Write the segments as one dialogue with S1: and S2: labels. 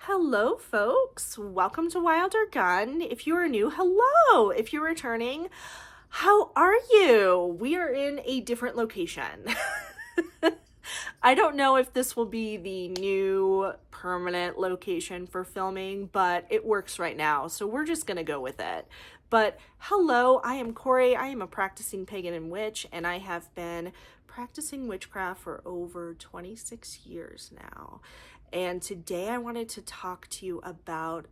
S1: Hello, folks. Welcome to Wild or Gun. If you are new, hello. If you're returning, how are you? We are in a different location. I don't know if this will be the new permanent location for filming, but it works right now, so we're just going to go with it. But hello, I am Cory. I am a practicing pagan and witch, and I have been practicing witchcraft for over 26 years now. And today I wanted to talk to you about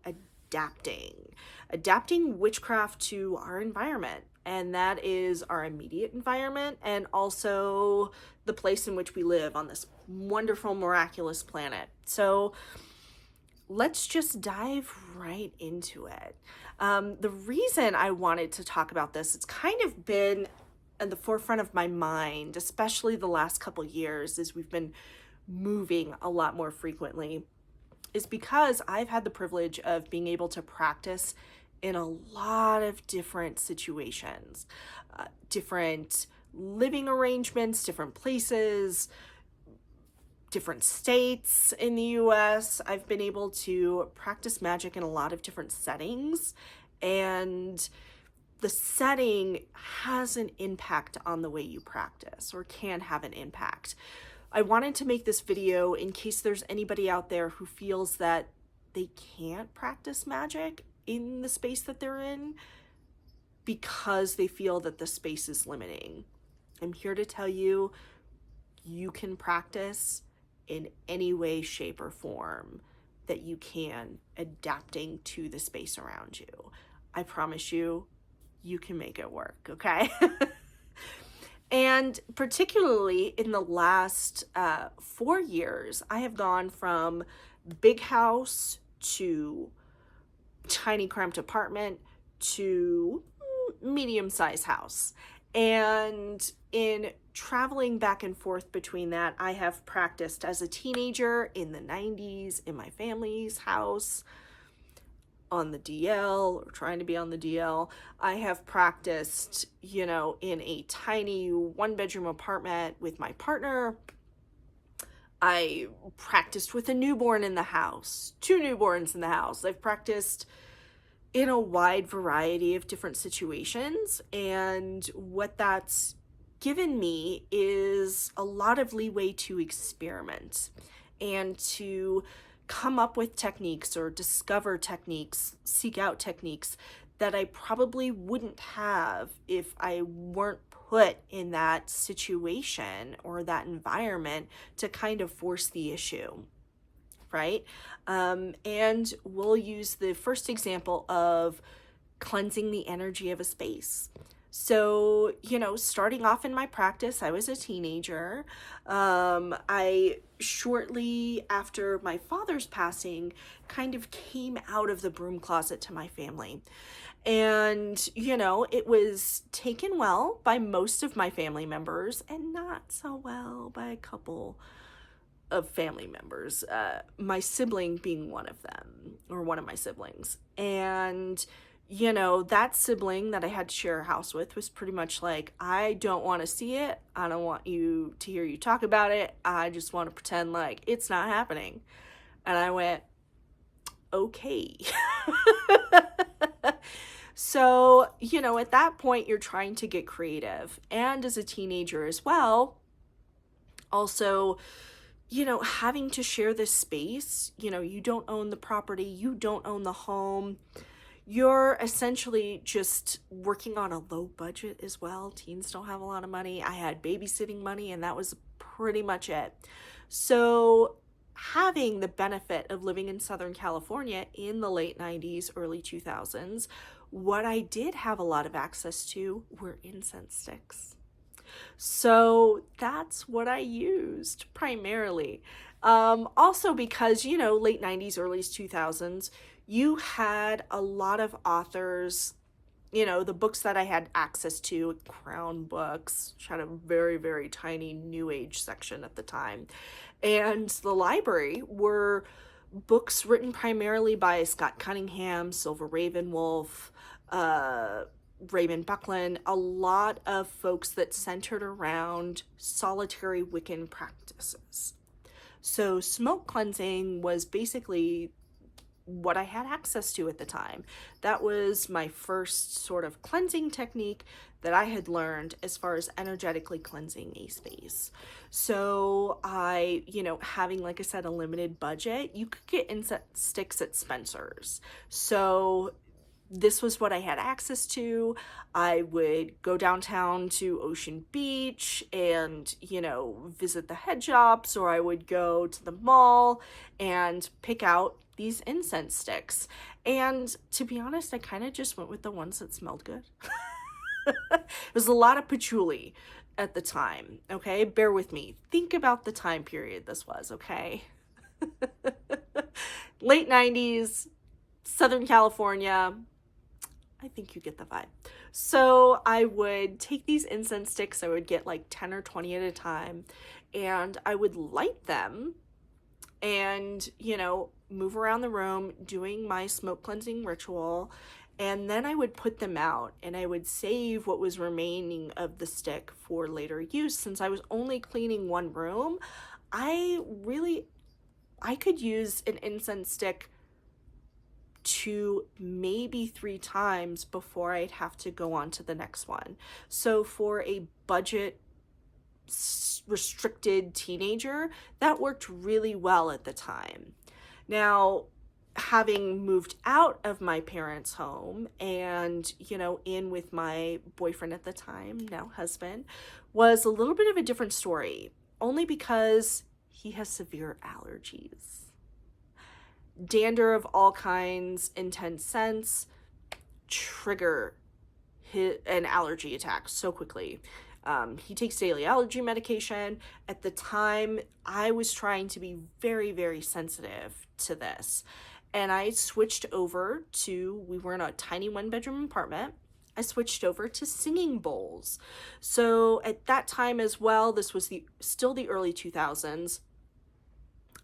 S1: adapting witchcraft to our environment. And that is our immediate environment and also the place in which we live on this wonderful, miraculous planet. So let's just dive right into it. The reason I wanted to talk about this, it's kind of been at the forefront of my mind, especially the last couple years as we've been moving a lot more frequently, is because I've had the privilege of being able to practice in a lot of different situations, different living arrangements, different places, different states in the US. I've been able to practice magic in a lot of different settings, and the setting has an impact on the way you practice, or can have an impact. I wanted to make this video in case there's anybody out there who feels that they can't practice magic in the space that they're in because they feel that the space is limiting. I'm here to tell you, you can practice in any way, shape, or form that you can, adapting to the space around you. I promise you, you can make it work, okay? And particularly in the last 4 years, I have gone from big house to tiny cramped apartment to medium-sized house. And in traveling back and forth between that, I have practiced as a teenager in the 90s in my family's house, on the DL, or trying to be on the DL. I have practiced, in a tiny 1-bedroom apartment with my partner. I practiced with a newborn in the house, 2 newborns in the house. I've practiced in a wide variety of different situations, and what that's given me is a lot of leeway to experiment and to come up with techniques or discover techniques, seek out techniques that I probably wouldn't have if I weren't put in that situation or that environment to kind of force the issue, right? And we'll use the first example of cleansing the energy of a space. So, starting off in my practice, I was a teenager. I shortly after my father's passing kind of came out of the broom closet to my family. And, it was taken well by most of my family members and not so well by a couple of family members, my sibling being one of them, or one of my siblings. And that sibling that I had to share a house with was pretty much like, I don't want to see it. I don't want you to hear you talk about it. I just want to pretend like it's not happening. And I went, okay. So, at that point, you're trying to get creative. And as a teenager as well, also, having to share this space, you don't own the property, you don't own the home. You're essentially just working on a low budget as well. Teens don't have a lot of money. I had babysitting money, and that was pretty much it. So having the benefit of living in Southern California in the late 90s, early 2000s, what I did have a lot of access to were incense sticks. So that's what I used primarily. Also because, late 90s, early 2000s, you had a lot of authors, the books that I had access to, Crown Books, which had a very, very tiny New Age section at the time. And the library were books written primarily by Scott Cunningham, Silver Ravenwolf, Raymond Buckland, a lot of folks that centered around solitary Wiccan practices. So smoke cleansing was basically what I had access to at the time. That was my first sort of cleansing technique that I had learned as far as energetically cleansing a space. So I, having, like I said, a limited budget, you could get incense sticks at Spencer's. So this was what I had access to. I would go downtown to Ocean Beach and, visit the head shops, or I would go to the mall and pick out these incense sticks. And to be honest, I kind of just went with the ones that smelled good. It was a lot of patchouli at the time, okay? Bear with me. Think about the time period this was, okay? Late 90s, Southern California. I think you get the vibe. So I would take these incense sticks. I would get like 10 or 20 at a time, and I would light them and, move around the room doing my smoke cleansing ritual. And then I would put them out, and I would save what was remaining of the stick for later use. Since I was only cleaning one room, I could use an incense stick 2, maybe 3 times before I'd have to go on to the next one. So for a budget restricted teenager, that worked really well at the time. Now, having moved out of my parents' home and, in with my boyfriend at the time, now husband, was a little bit of a different story, only because he has severe allergies. Dander of all kinds, intense scents, trigger an allergy attack so quickly. He takes daily allergy medication. At the time, I was trying to be very, very sensitive to this. And I switched over to, we were in a tiny 1-bedroom apartment. I switched over to singing bowls. So at that time as well, this was still the early 2000s,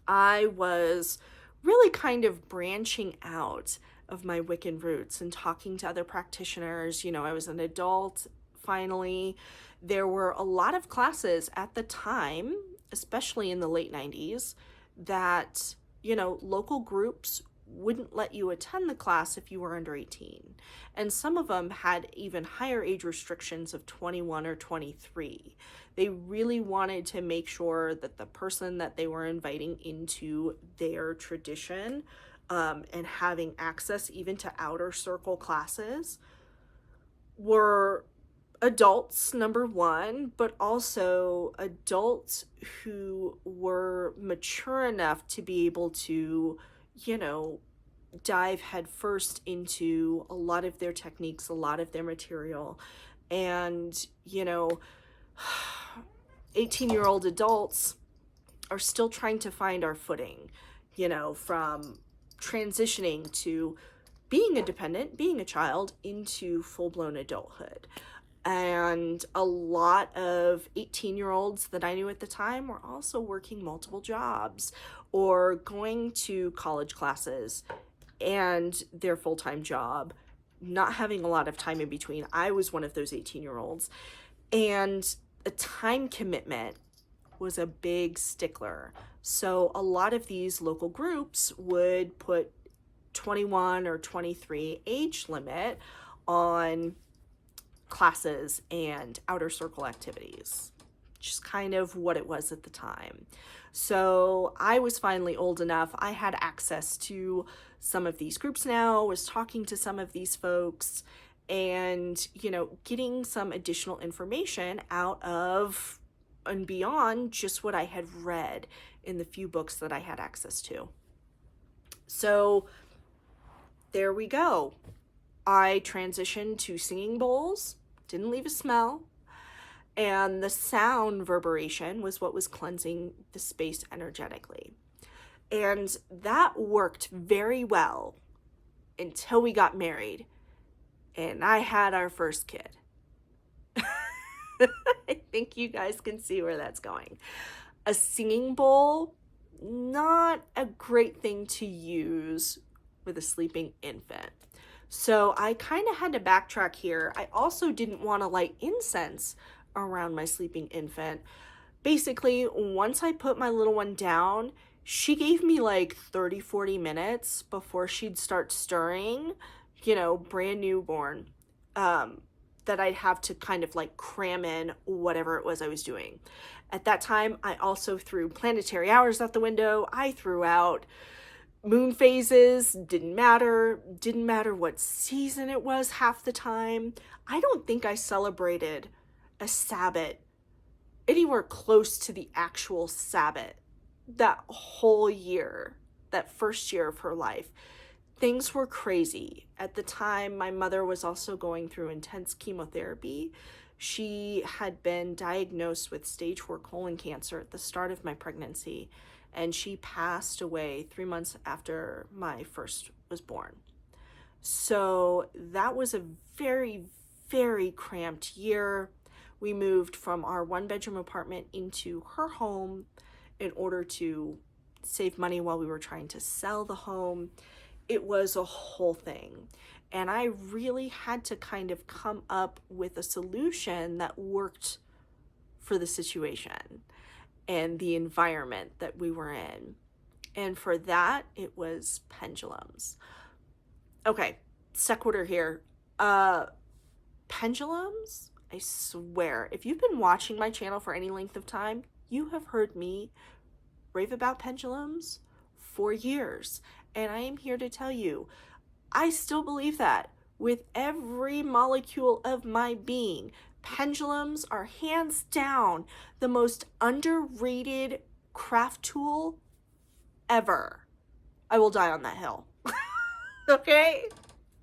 S1: I was really kind of branching out of my Wiccan roots and talking to other practitioners. I was an adult finally. There were a lot of classes at the time, especially in the late 90s, that, local groups wouldn't let you attend the class if you were under 18. And some of them had even higher age restrictions of 21 or 23. They really wanted to make sure that the person that they were inviting into their tradition and having access even to outer circle classes were adults, number one, but also adults who were mature enough to be able to, dive headfirst into a lot of their techniques, a lot of their material. And, 18-year-old adults are still trying to find our footing, from transitioning to being independent, being a child, into full-blown adulthood. And a lot of 18-year-olds that I knew at the time were also working multiple jobs or going to college classes and their full-time job, not having a lot of time in between. I was one of those 18-year-olds. And a time commitment was a big stickler. So a lot of these local groups would put 21 or 23 age limit on classes and outer circle activities, just kind of what it was at the time. So I was finally old enough. I had access to some of these groups now, was talking to some of these folks and, getting some additional information out of and beyond just what I had read in the few books that I had access to. So there we go. I transitioned to singing bowls, didn't leave a smell, and the sound reverberation was what was cleansing the space energetically. And that worked very well until we got married and I had our first kid. I think you guys can see where that's going. A singing bowl, not a great thing to use with a sleeping infant. So I kind of had to backtrack here. I also didn't want to light incense around my sleeping infant. Basically, once I put my little one down, she gave me like 30, 40 minutes before she'd start stirring, you know, brand newborn, that I'd have to kind of like cram in whatever it was I was doing. At that time, I also threw planetary hours out the window. I threw out moon phases, didn't matter what season it was half the time. I don't think I celebrated a Sabbath anywhere close to the actual Sabbath that whole year, that first year of her life. Things were crazy. At the time, my mother was also going through intense chemotherapy. She had been diagnosed with stage 4 colon cancer at the start of my pregnancy, and she passed away 3 months after my first was born. So that was a very, very cramped year. We moved from our 1-bedroom apartment into her home in order to save money while we were trying to sell the home. It was a whole thing. And I really had to kind of come up with a solution that worked for the situation and the environment that we were in. And for that, it was pendulums. Okay, sequitur here. Pendulums, I swear, if you've been watching my channel for any length of time, you have heard me rave about pendulums for years. And I am here to tell you, I still believe that with every molecule of my being. Pendulums are hands down the most underrated craft tool ever. I will die on that hill. Okay?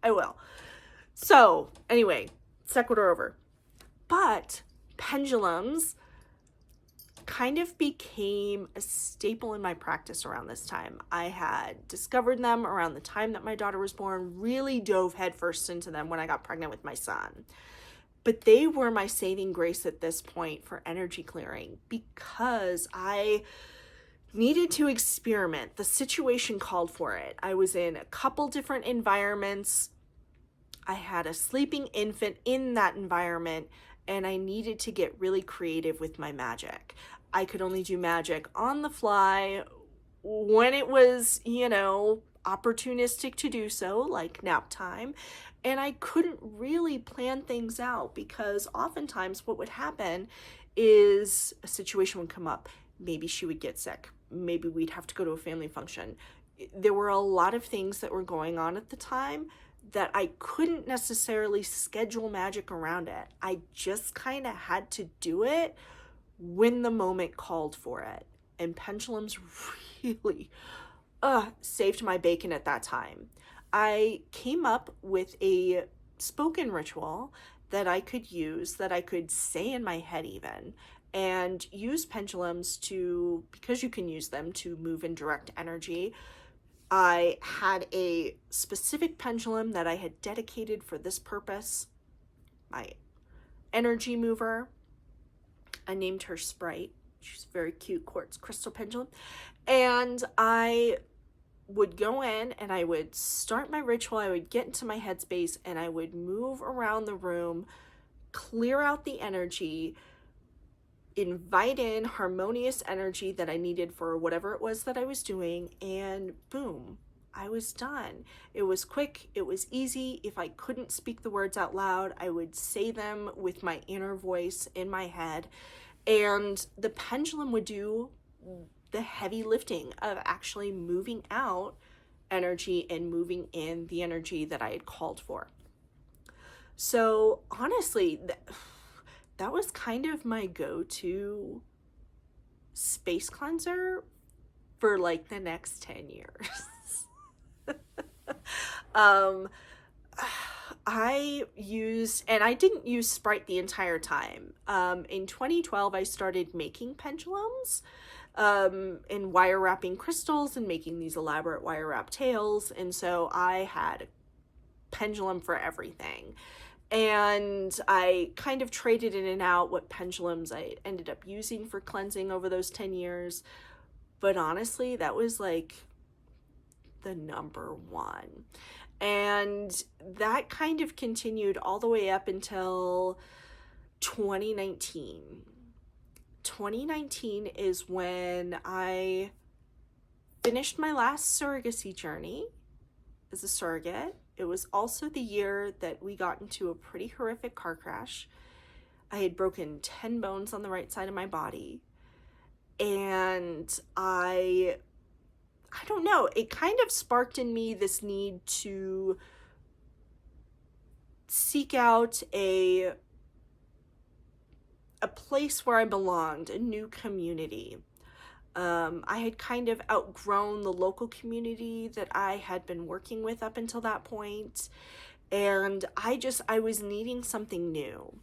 S1: I will. So, anyway, sequitur over. But pendulums kind of became a staple in my practice around this time. I had discovered them around the time that my daughter was born, really dove headfirst into them when I got pregnant with my son. But they were my saving grace at this point for energy clearing because I needed to experiment. The situation called for it. I was in a couple different environments. I had a sleeping infant in that environment, and I needed to get really creative with my magic. I could only do magic on the fly when it was, you know, opportunistic to do so, like nap time. And I couldn't really plan things out because oftentimes what would happen is a situation would come up. Maybe she would get sick. Maybe we'd have to go to a family function. There were a lot of things that were going on at the time that I couldn't necessarily schedule magic around it. I just kind of had to do it when the moment called for it. And pendulums really saved my bacon at that time. I came up with a spoken ritual that I could use, that I could say in my head even, and use pendulums to, because you can use them to move in direct energy. I had a specific pendulum that I had dedicated for this purpose, my energy mover. I named her Sprite. She's a very cute quartz crystal pendulum. And I would go in and I would start my ritual. I would get into my headspace and I would move around the room, clear out the energy, invite in harmonious energy that I needed for whatever it was that I was doing, and boom, I was done. It was quick, it was easy. If I couldn't speak the words out loud, I would say them with my inner voice in my head, and the pendulum would do the heavy lifting of actually moving out energy and moving in the energy that I had called for. So honestly, that was kind of my go-to space cleanser for like the next 10 years. I used, and I didn't use Sprite the entire time. In 2012, I started making pendulums and wire wrapping crystals and making these elaborate wire wrap tails. And so I had a pendulum for everything. And I kind of traded in and out what pendulums I ended up using for cleansing over those 10 years. But honestly, that was like the number one. And that kind of continued all the way up until 2019. 2019 is when I finished my last surrogacy journey as a surrogate. It was also the year that we got into a pretty horrific car crash. I had broken 10 bones on the right side of my body. And I don't know, it kind of sparked in me this need to seek out a place where I belonged, a new community. I had kind of outgrown the local community that I had been working with up until that point, and I was needing something new.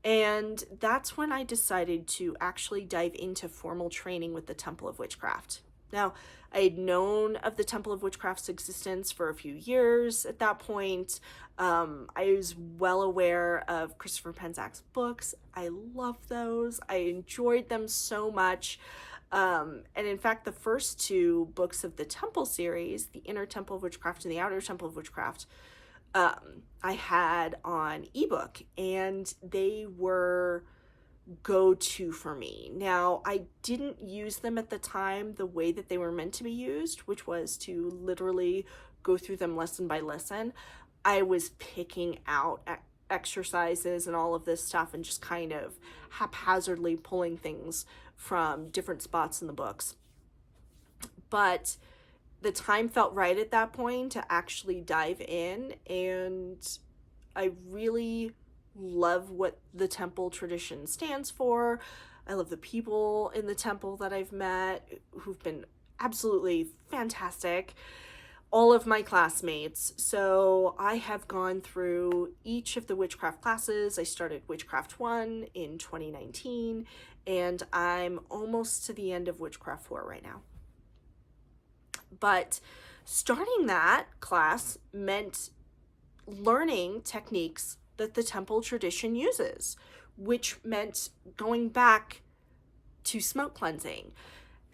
S1: And that's when I decided to actually dive into formal training with the Temple of Witchcraft. Now, I had known of the Temple of Witchcraft's existence for a few years at that point. I was well aware of Christopher Penczak's books. I love those. I enjoyed them so much. And in fact, the first two books of the Temple series, the Inner Temple of Witchcraft and the Outer Temple of Witchcraft, I had on ebook, and they were go-to for me. Now, I didn't use them at the time the way that they were meant to be used, which was to literally go through them lesson by lesson. I was picking out exercises and all of this stuff and just kind of haphazardly pulling things from different spots in the books. But the time felt right at that point to actually dive in, and I really love what the temple tradition stands for. I love the people in the temple that I've met who've been absolutely fantastic. All of my classmates. So I have gone through each of the witchcraft classes. I started Witchcraft 1 in 2019, and I'm almost to the end of Witchcraft 4 right now. But starting that class meant learning techniques that the temple tradition uses, which meant going back to smoke cleansing.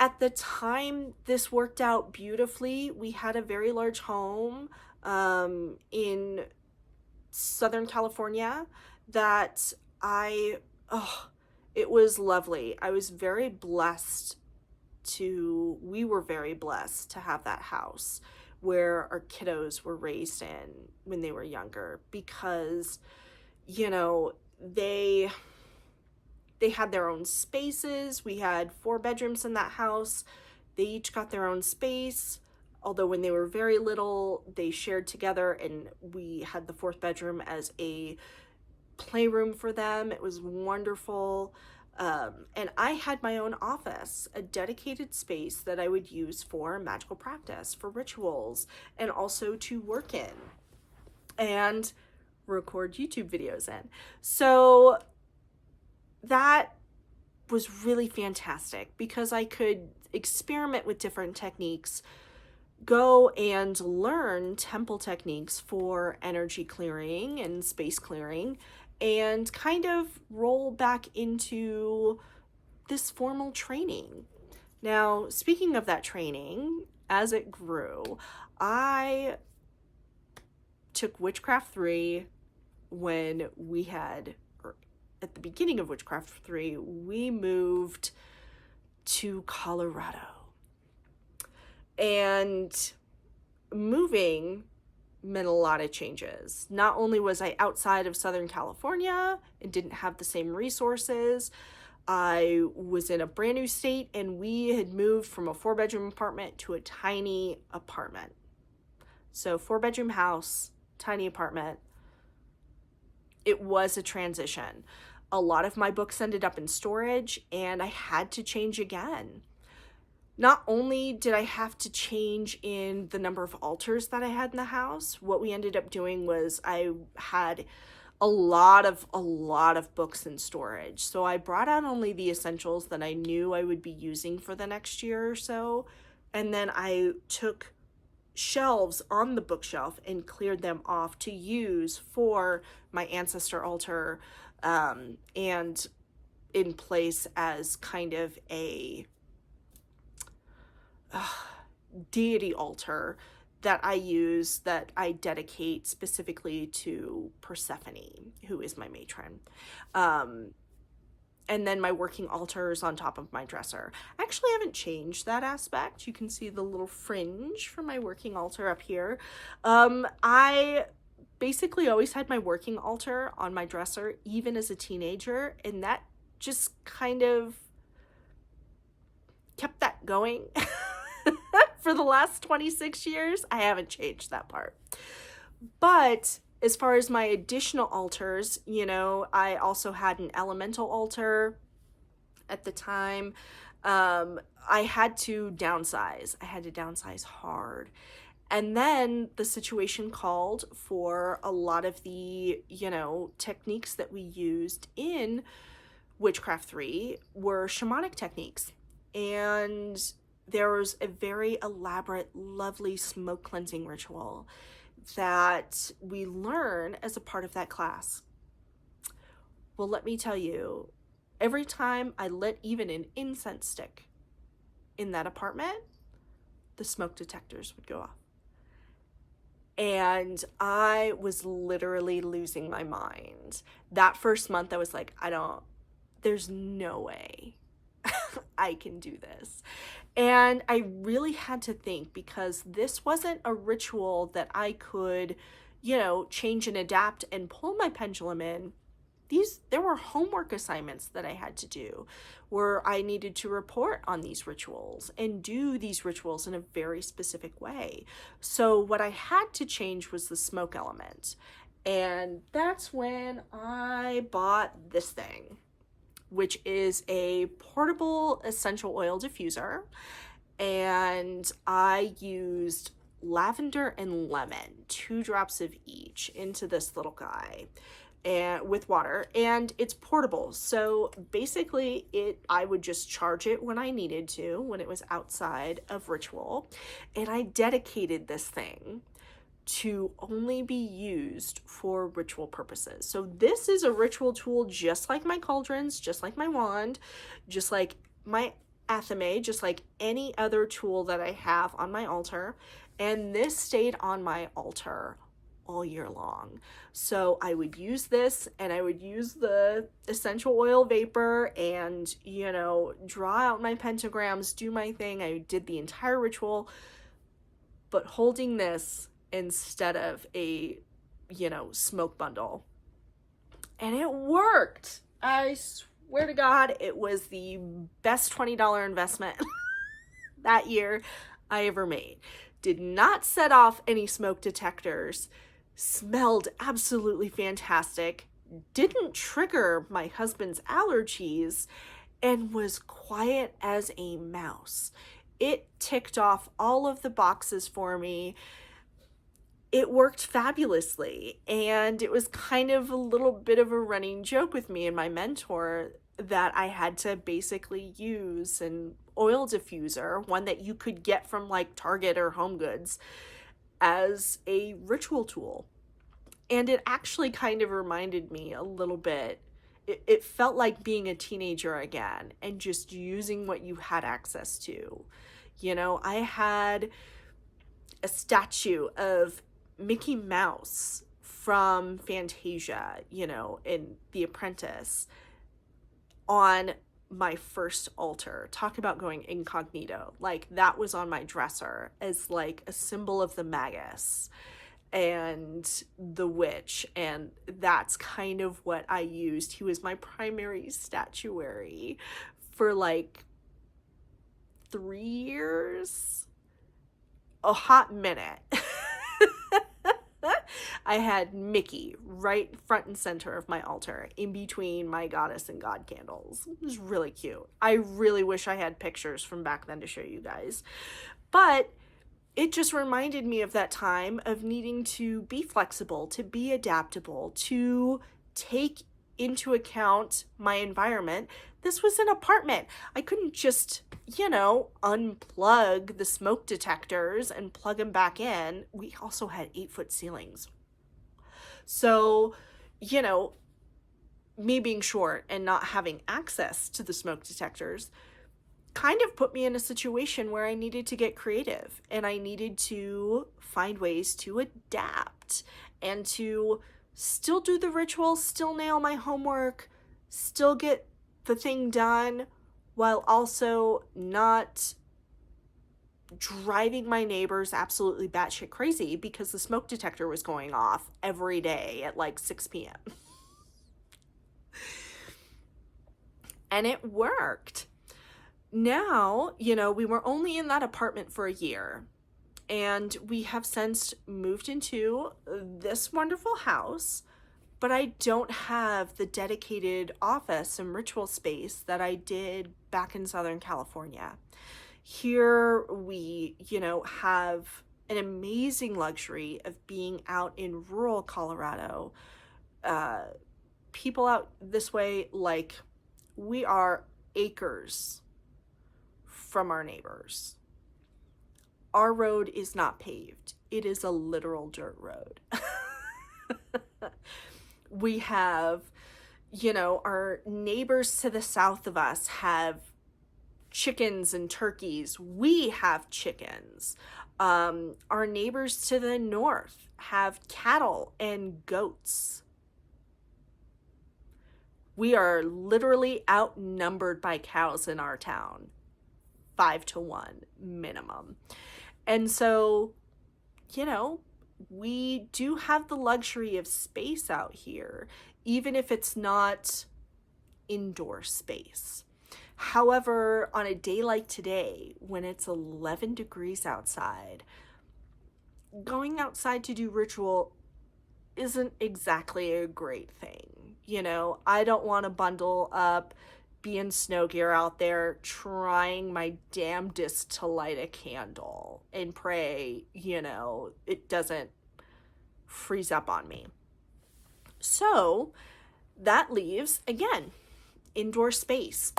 S1: At the time, this worked out beautifully. We had a very large home in Southern California that it was lovely. I was very blessed we were very blessed to have that house where our kiddos were raised in when they were younger, because, you know, they had their own spaces. We had 4 bedrooms in that house. They each got their own space. Although when they were very little, they shared together, and we had the 4th bedroom as a playroom for them. It was wonderful. And I had my own office, a dedicated space that I would use for magical practice, for rituals, and also to work in and record YouTube videos in. So that was really fantastic because I could experiment with different techniques, go and learn temple techniques for energy clearing and space clearing, and kind of roll back into this formal training. Now, speaking of that training, as it grew, I took Witchcraft 3 when we had, or at the beginning of Witchcraft 3, we moved to Colorado. And moving meant a lot of changes. Not only was I outside of Southern California and didn't have the same resources, I was in a brand new state, and we had moved from a 4-bedroom apartment to a tiny apartment. So 4-bedroom house, tiny apartment. It was a transition. A lot of my books ended up in storage, and I had to change again. Not only did I have to change in the number of altars that I had in the house, what we ended up doing was I had a lot of books in storage. So I brought out only the essentials that I knew I would be using for the next year or so. And then I took shelves on the bookshelf and cleared them off to use for my ancestor altar, and in place as kind of a deity altar that I use, that I dedicate specifically to Persephone, who is my matron. And then my working altar is on top of my dresser. I actually haven't changed that aspect. You can see the little fringe from my working altar up here. I basically always had my working altar on my dresser, even as a teenager, and that just kind of kept that going for the last 26 years. I haven't changed that part. But as far as my additional altars, I also had an elemental altar at the time. I had to downsize. I had to downsize hard. And then the situation called for a lot of the, techniques that we used in Witchcraft 3 were shamanic techniques. And there was a very elaborate, lovely smoke cleansing ritual that we learn as a part of that class. Well, let me tell you, every time I lit even an incense stick in that apartment, the smoke detectors would go off. And I was literally losing my mind. That first month, I was like, there's no way I can do this. And I really had to think, because this wasn't a ritual that I could, change and adapt and pull my pendulum in. There were homework assignments that I had to do where I needed to report on these rituals and do these rituals in a very specific way. So what I had to change was the smoke element. And that's when I bought this thing, which is a portable essential oil diffuser. And I used lavender and lemon, 2 drops of each, into this little guy, and with water, and it's portable. So basically I would just charge it when I needed to, when it was outside of ritual. And I dedicated this thing to only be used for ritual purposes. So this is a ritual tool, just like my cauldrons, just like my wand, just like my athame, just like any other tool that I have on my altar. And this stayed on my altar all year long. So I would use this, and I would use the essential oil vapor and, draw out my pentagrams, do my thing. I did the entire ritual, but holding this instead of a, smoke bundle. And it worked. I swear to God, it was the best $20 investment that year I ever made. Did not set off any smoke detectors. Smelled absolutely fantastic, didn't trigger my husband's allergies, and was quiet as a mouse. It ticked off all of the boxes for me. It worked fabulously, and it was kind of a little bit of a running joke with me and my mentor that I had to basically use an oil diffuser, one that you could get from like Target or Home Goods, as a ritual tool. And it actually kind of reminded me a little bit. It felt like being a teenager again and just using what you had access to. I had a statue of Mickey Mouse from Fantasia, in The Apprentice, on my first altar. Talk about going incognito. Like, that was on my dresser as like a symbol of the magus and the witch, and that's kind of what I used. He was my primary statuary for like 3 years, a hot minute. I had Mickey right front and center of my altar, in between my goddess and god candles. It was really cute. I really wish I had pictures from back then to show you guys. But it just reminded me of that time of needing to be flexible, to be adaptable, to take into account my environment. This was an apartment. I couldn't just, unplug the smoke detectors and plug them back in. We also had 8-foot ceilings. So, me being short and not having access to the smoke detectors kind of put me in a situation where I needed to get creative, and I needed to find ways to adapt and to still do the ritual, still nail my homework, still get the thing done while also not driving my neighbors absolutely batshit crazy because the smoke detector was going off every day at like 6 p.m. And it worked. Now, we were only in that apartment for a year, and we have since moved into this wonderful house, but I don't have the dedicated office and ritual space that I did back in Southern California. Here we, have an amazing luxury of being out in rural Colorado. People out this way, like, we are acres from our neighbors. Our road is not paved. It is a literal dirt road. We have, our neighbors to the south of us have chickens and turkeys. We have chickens. Our neighbors to the north have cattle and goats. We are literally outnumbered by cows in our town. 5-1 minimum. And so, we do have the luxury of space out here, even if it's not indoor space. However, on a day like today, when it's 11 degrees outside, going outside to do ritual isn't exactly a great thing. I don't want to bundle up, be in snow gear out there, trying my damnedest to light a candle and pray, it doesn't freeze up on me. So that leaves, again, indoor space.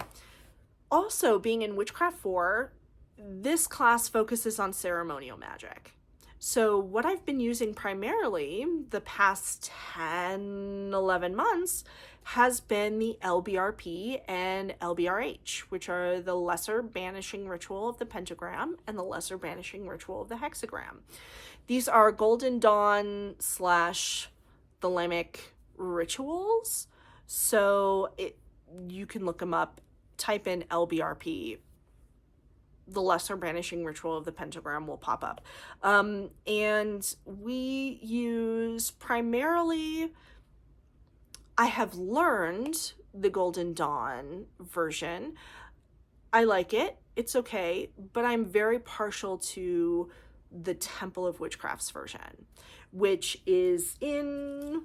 S1: Also, being in Witchcraft 4, this class focuses on ceremonial magic. So what I've been using primarily the past 10, 11 months has been the LBRP and LBRH, which are the lesser banishing ritual of the pentagram and the lesser banishing ritual of the hexagram. These are Golden Dawn / Thelemic rituals. So you can look them up, type in LBRP. The lesser banishing ritual of the pentagram will pop up. And we use primarily, I have learned the Golden Dawn version. I like it. It's okay. But I'm very partial to the Temple of Witchcraft's version, which is in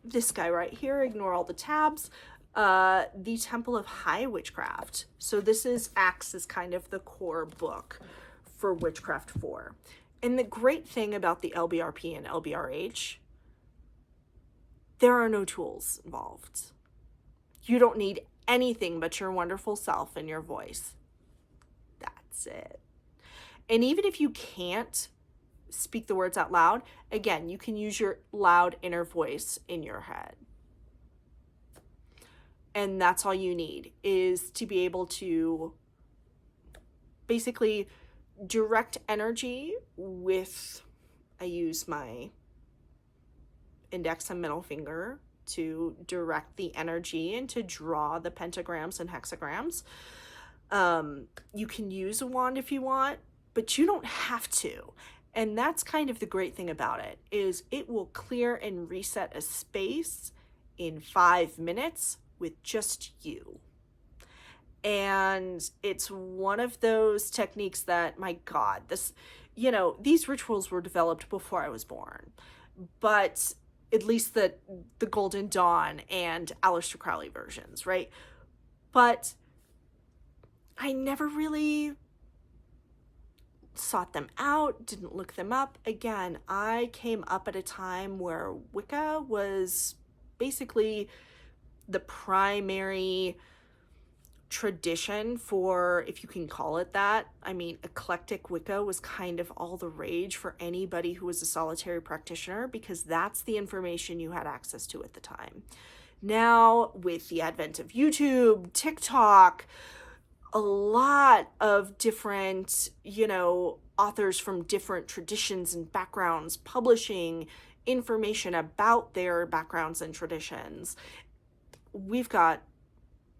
S1: this guy right here. Ignore all the tabs. The Temple of High Witchcraft. So this acts as kind of the core book for Witchcraft 4. And the great thing about the LBRP and LBRH, there are no tools involved. You don't need anything but your wonderful self and your voice. That's it. And even if you can't speak the words out loud, again, you can use your loud inner voice in your head. And that's all you need, is to be able to basically direct energy with, I use my index and middle finger to direct the energy and to draw the pentagrams and hexagrams. You can use a wand if you want, but you don't have to. And that's kind of the great thing about it, is it will clear and reset a space in 5 minutes with just you. And it's one of those techniques that, my God, these rituals were developed before I was born, but at least the Golden Dawn and Aleister Crowley versions, right? But I never really sought them out, didn't look them up. Again, I came up at a time where Wicca was basically the primary tradition for, if you can call it that. I mean, eclectic Wicca was kind of all the rage for anybody who was a solitary practitioner, because that's the information you had access to at the time. Now, with the advent of YouTube, TikTok, a lot of different, authors from different traditions and backgrounds publishing, information about their backgrounds and traditions. We've got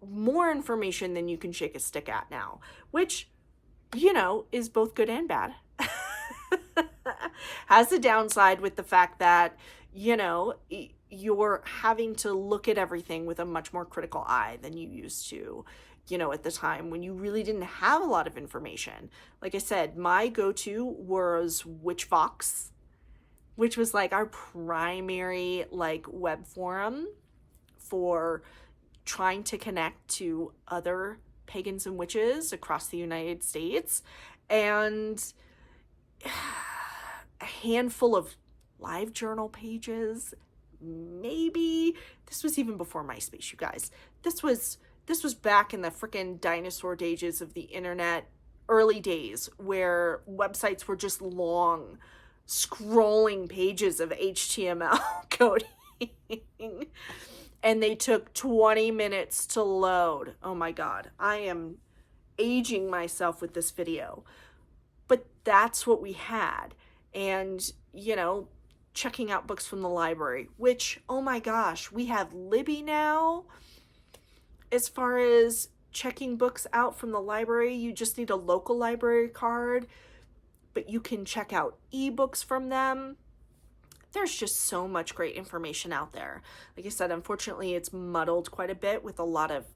S1: more information than you can shake a stick at now, which, you know, is both good and bad. Has a downside with the fact that, you know, you're having to look at everything with a much more critical eye than you used to, you know, at the time when you really didn't have a lot of information. Like I said, my go-to was Witchvox, which was like our primary like web forum for trying to connect to other pagans and witches across the United States, and a handful of live journal pages. Maybe this was even before MySpace, you guys. This was back in the freaking dinosaur days of the internet, early days, where websites were just long scrolling pages of HTML coding. And they took 20 minutes to load. Oh my God, I am aging myself with this video. But that's what we had. And, you know, checking out books from the library, which, oh my gosh, we have Libby now. As far as checking books out from the library, you just need a local library card, but you can check out ebooks from them. There's just so much great information out there. Like I said, unfortunately, it's muddled quite a bit with a lot of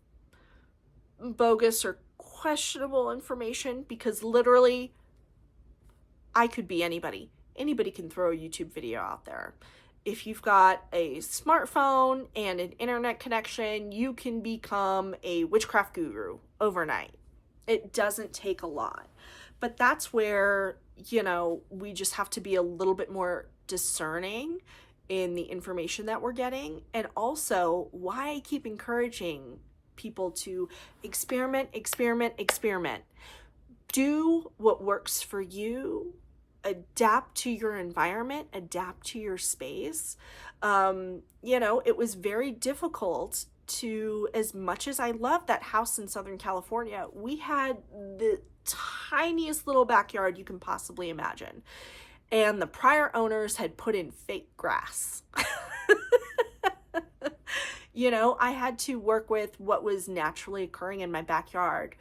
S1: bogus or questionable information, because literally, I could be anybody. Anybody can throw a YouTube video out there. If you've got a smartphone and an internet connection, you can become a witchcraft guru overnight. It doesn't take a lot. But that's where, you know, we just have to be a little bit more discerning in the information that we're getting. And also, why I keep encouraging people to experiment. Do what works for you. Adapt to your environment, adapt to your space. You know, it was very difficult to, as much as I love that house in Southern California, we had the tiniest little backyard you can possibly imagine. And the prior owners had put in fake grass. You know, I had to work with what was naturally occurring in my backyard.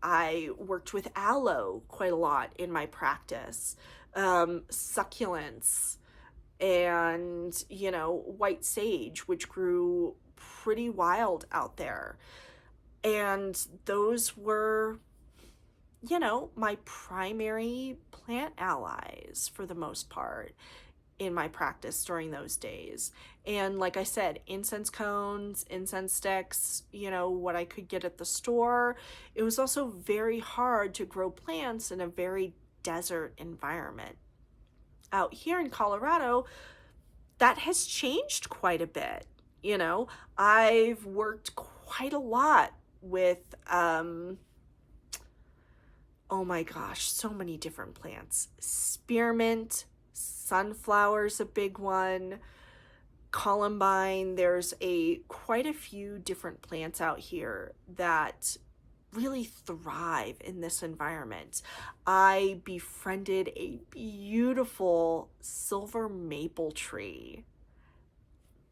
S1: I worked with aloe quite a lot in my practice, succulents, and, you know, white sage, which grew pretty wild out there. And those were, you know, my primary plant allies for the most part in my practice during those days. And like I said, incense cones, incense sticks, you know, what I could get at the store. It was also very hard to grow plants in a very desert environment. Out here in Colorado, that has changed quite a bit. You know, I've worked quite a lot with, oh my gosh, so many different plants. Spearmint, sunflower's a big one. Columbine. There's quite a few different plants out here that really thrive in this environment. I befriended a beautiful silver maple tree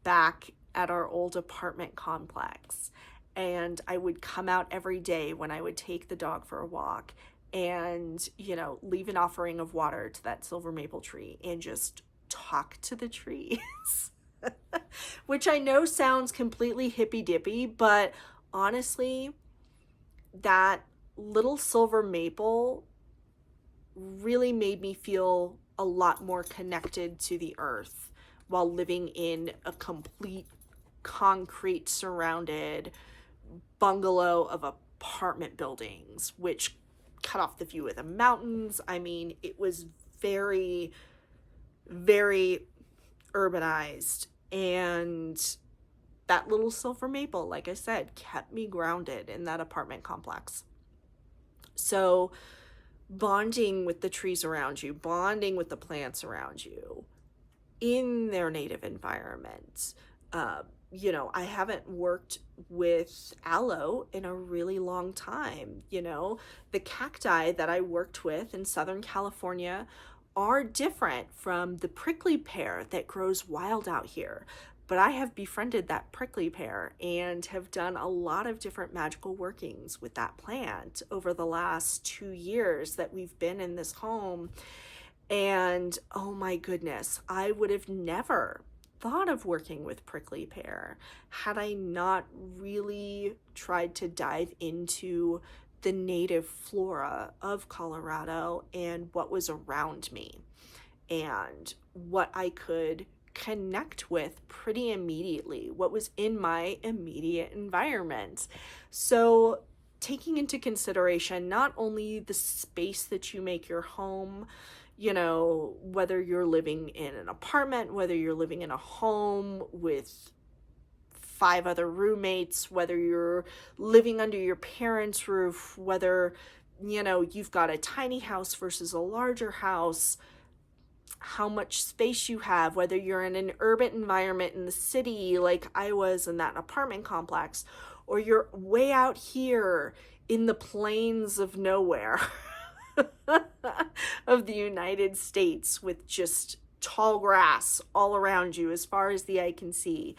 S1: back at our old apartment complex. And I would come out every day when I would take the dog for a walk and, you know, leave an offering of water to that silver maple tree and just talk to the trees. Which I know sounds completely hippy-dippy, but honestly, that little silver maple really made me feel a lot more connected to the earth while living in a complete concrete surrounded bungalow of apartment buildings, which cut off the view of the mountains. I mean, it was very, very urbanized. And that little silver maple, like I said, kept me grounded in that apartment complex. So bonding with the trees around you, bonding with the plants around you in their native environment. You know, I haven't worked with aloe in a really long time. You know, the cacti that I worked with in Southern California are different from the prickly pear that grows wild out here. But I have befriended that prickly pear and have done a lot of different magical workings with that plant over the last 2 years that we've been in this home. And oh my goodness, I would have never thought of working with prickly pear had I not really tried to dive into the native flora of Colorado and what was around me and what I could connect with pretty immediately, what was in my immediate environment. So taking into consideration not only the space that you make your home, whether you're living in an apartment, whether you're living in a home with 5 other roommates, whether you're living under your parents' roof, whether, you've got a tiny house versus a larger house, how much space you have, whether you're in an urban environment in the city like I was in that apartment complex, or you're way out here in the plains of nowhere of the United States with just tall grass all around you as far as the eye can see.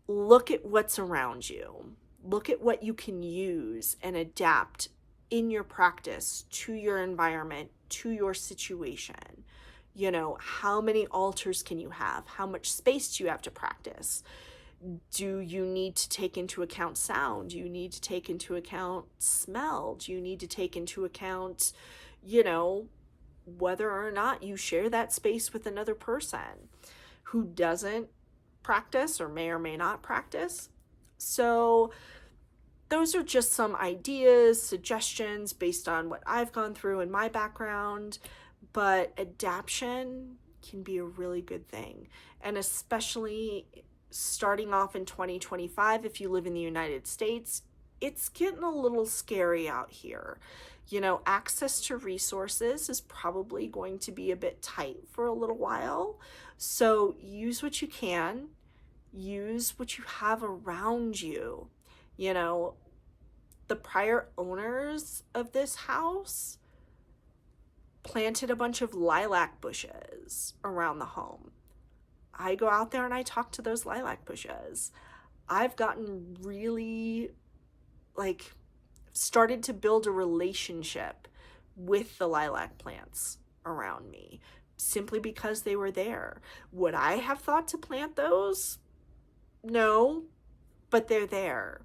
S1: Look at what's around you. Look at what you can use and adapt in your practice to your environment, to your situation. How many altars can you have? How much space do you have to practice? Do you need to take into account sound? Do you need to take into account smell? Do you need to take into account, whether or not you share that space with another person who doesn't practice or may not practice? So those are just some ideas, suggestions based on what I've gone through in my background, but adaptation can be a really good thing. And especially starting off in 2025, if you live in the United States, it's getting a little scary out here. Access to resources is probably going to be a bit tight for a little while. So use what you can, use what you have around you. The prior owners of this house planted a bunch of lilac bushes around the home. I go out there and I talk to those lilac bushes. I've gotten really, started to build a relationship with the lilac plants around me simply because they were there. Would I have thought to plant those? No, but they're there.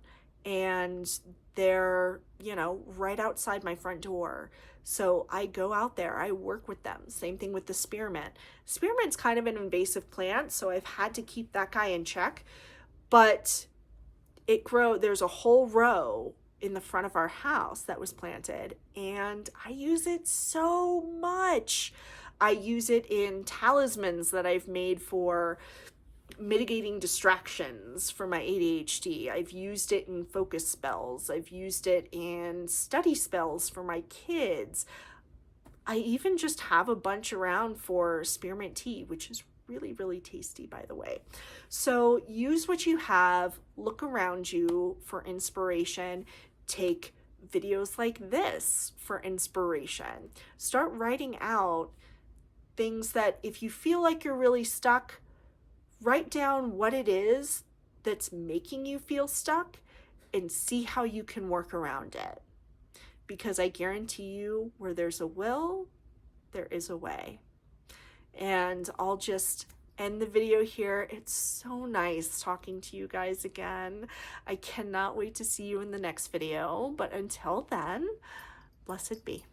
S1: And they're, right outside my front door. So I go out there, I work with them. Same thing with the spearmint. Spearmint's kind of an invasive plant, so I've had to keep that guy in check. But there's a whole row in the front of our house that was planted, and I use it so much. I use it in talismans that I've made for mitigating distractions for my ADHD. I've used it in focus spells. I've used it in study spells for my kids. I even just have a bunch around for spearmint tea, which is really, really tasty, by the way. So use what you have, look around you for inspiration, take videos like this for inspiration. Start writing out things that if you feel like you're really stuck, write down what it is that's making you feel stuck and see how you can work around it. Because I guarantee you, where there's a will, there is a way. And I'll just end the video here. It's so nice talking to you guys again. I cannot wait to see you in the next video. But until then, blessed be.